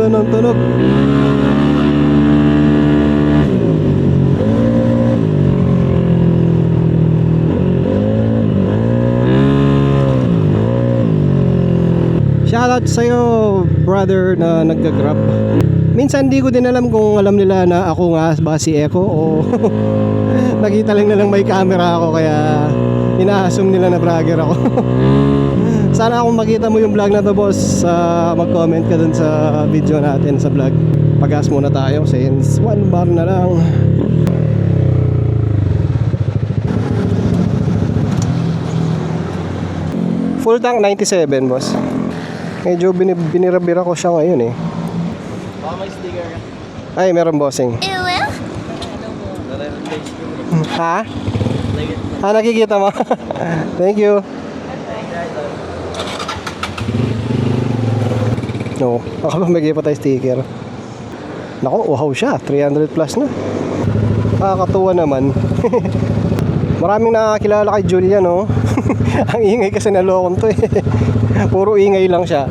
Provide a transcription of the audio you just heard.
ganda ng tunog. Shoutout sa'yo, brother na nagga-grab. Minsan di ko din alam kung alam nila na ako nga ba si Echo o nakita lang nilang may camera ako kaya ina-assume nila na vlogger ako. Sana kung makita mo yung vlog na to, boss, mag-comment ka dun sa video natin sa vlog. Pag-gas muna tayo since 1 bar na lang. Full tank 97, boss. Medyo binirabira ko siya ngayon eh. Baka may sticker ka. Ay, meron, bossing. Ha? Nakikita mo? Thank you. No, baka mamigay pa tayo sticker. Nako, wow siya, 300 plus na. Nakakatuwa naman. Maraming nakakilala kay Julia, no? Ang ingay kasi nalokon to eh. Puro ingay lang siya.